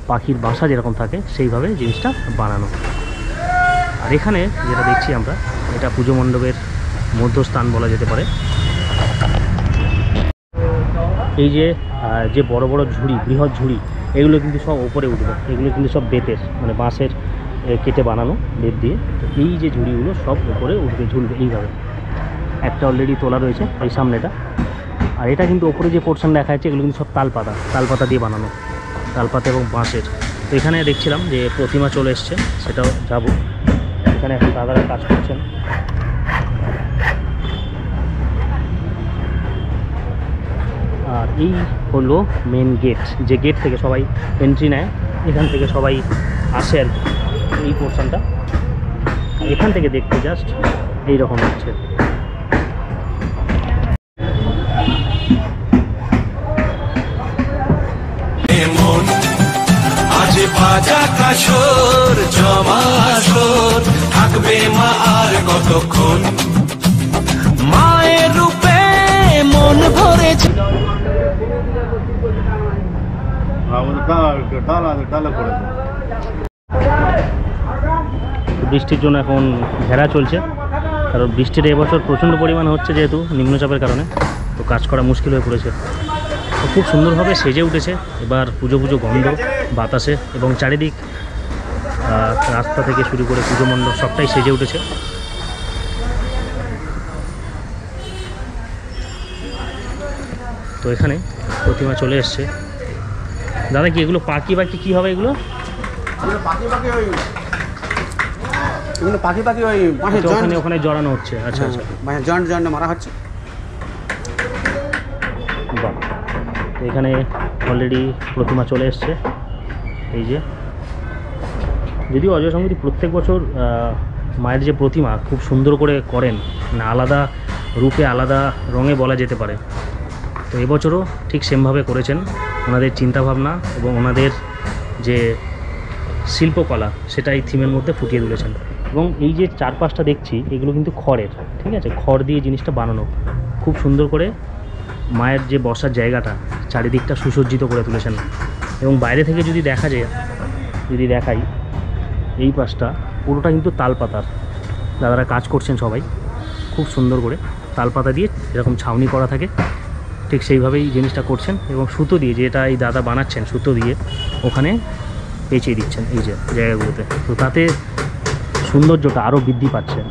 পাখির বাসা যেরকম থাকে সেইভাবে জিনিসটা বানানো। আর এখানে যেটা দেখছি আমরা, এটা পুজো মণ্ডপের মধ্যস্থান বলা যেতে পারে। এই যে বড় বড় ঝুড়ি, বৃহৎ ঝুড়ি, এগুলো কিন্তু সব ওপরে উঠবে। এগুলো কিন্তু সব বেতের, মানে বাঁশের কেটে বানানো, বেত দিয়ে। তো এই যে ঝুড়িগুলো সব উপরে উঠবে, ঝুলবে এইভাবে। একটা অলরেডি তোলা রয়েছে এই সামনেটা। আর এটা কিন্তু ওপরে যে পোর্শন দেখা যাচ্ছে, এগুলো কিন্তু সব তালপাতা দিয়ে বানানো, তালপাতা এবং বাঁশের। তো এখানে দেখছিলাম যে প্রতিমা চলে এসছে, সেটাও যাব। এখানে এখন দাদারা কাজ করছেন। আর এই হলো মেন গেট, যে গেট থেকে সবাই এন্ট্রি নেয়, এখান থেকে সবাই আসে আর কি। এই পোর্শনটা এখান থেকে দেখতে জাস্ট এইরকম হচ্ছে। থাকবে মা আর কতক্ষণ, মায়ের রূপে মন ভরেছে। বৃষ্টির জন্য এখন ঘেরা চলছে, কারণ বৃষ্টিটা এবছর প্রচণ্ড পরিমাণ হচ্ছে, যেহেতু নিম্নচাপের কারণে। তো কাজ করা মুশকিল হয়ে পড়েছে। তো খুব সুন্দরভাবে সেজে উঠেছে এবার পুজো গন্ধ বাতাসে, এবং চারিদিক রাস্তা থেকে শুরু করে পুজো মণ্ডপ সবটাই সেজে উঠেছে। তো এখানে প্রতিমা চলে এসছে। দাদা কি এগুলো পাখি কি হবে এগুলো? পাখি ওই ওখানে জড়ানো হচ্ছে। আচ্ছা আচ্ছা, জয়েন্ট মারা হচ্ছে। বাহ, এখানে অলরেডি প্রতিমা চলে এসছে। এই যে, যদিও অজয় সংগীতি প্রত্যেক বছর মায়ের যে প্রতিমা খুব সুন্দর করে করেন, মানে আলাদা রূপে আলাদা রঙে বলা যেতে পারে। তো এবছরও ঠিক সেমভাবে করেছেন। ওনাদের চিন্তাভাবনা এবং ওনাদের যে শিল্পকলা সেটা এই থিমের মধ্যে ফুটিয়ে তুলেছেন। এবং এই যে চারপাশটা দেখছি, এগুলো কিন্তু খড়ের, ঠিক আছে, খড় দিয়ে জিনিসটা বানানো, খুব খুব সুন্দর করে মায়ের যে বসার জায়গাটা চারিদিকটা সুসজ্জিত করে তুলেছেন। এবং বাইরে থেকে যদি দেখা যায়, যদি দেখাই, এই পাশটা পুরোটা কিন্তু তালপাতার। দাদারা কাজ করছেন সবাই খুব সুন্দর করে, তালপাতা দিয়ে যেরকম ছাউনি করা থাকে ঠিক সেইভাবেই জিনিসটা করছেন। এবং সুতো দিয়ে, যেটা এই দাদা বানাচ্ছেন, সুতো দিয়ে ওখানে পেঁচিয়ে দিচ্ছেন এই যে জায়গাগুলোতে, তো তাতে সৌন্দর্যটা আরও বৃদ্ধি পাচ্ছে।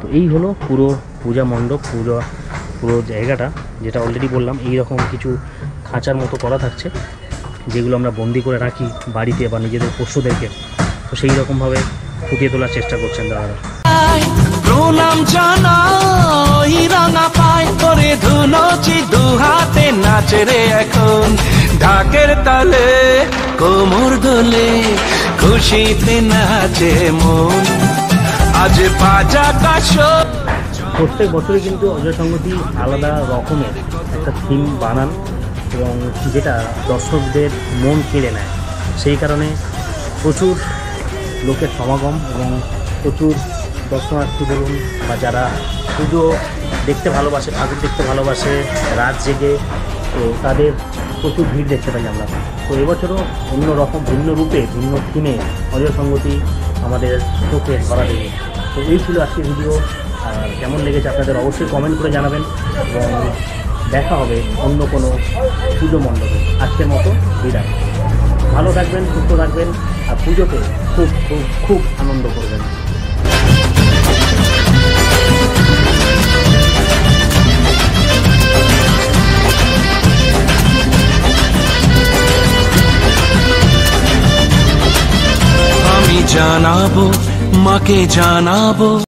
তো এই হলো পুরো পূজা মণ্ডপ, পুরো জায়গাটা, যেটা অলরেডি বললাম এই রকম কিছু খাঁচার মতো করা থাকছে, যেগুলো আমরা বন্দি করে রাখি বাড়িতে বা নিজেদের পশুদেরকে। তো সেই রকমভাবে ফুটিয়ে তোলার চেষ্টা করছেন দাদারা। প্রণাম জানাই রাঙা পায় করে ধুনচি দু হাতে নাচে রে এখন ঢাকের তালে কোমর দোলে খুশিতে নাচে মন আজ বাজা কাশো। প্রত্যেক বছরই কিন্তু অজয় সংগতি আলাদা রকমের একটা থিম বানান এবং যেটা দর্শকদের মন কেড়ে নেয়। সেই কারণে প্রচুর লোকের সমাগম এবং প্রচুর দর্শনার্থী বলুন বা যারা পুজো দেখতে ভালোবাসে, ঠাকুর দেখতে ভালোবাসে রাত জেগে, তো তাদের প্রচুর ভিড় দেখতে পাই আমরা। তো এবছরও অন্য রকম, ভিন্ন রূপে, ভিন্ন থিমে অজয় সংগতি আমাদের চোখে ধরা দেবে। তো এই ছিল আজকের ভিডিও। আর কেমন লেগেছে আপনাদের অবশ্যই কমেন্ট করে জানাবেন এবং দেখা হবে অন্য কোনো পুজো মণ্ডপে। আজকের মতো বিদায়। ভালো থাকবেন, সুস্থ থাকবেন আর পুজোতে খুব খুব খুব আনন্দ করবেন। আমি জানাবো, মাকে জানাবো।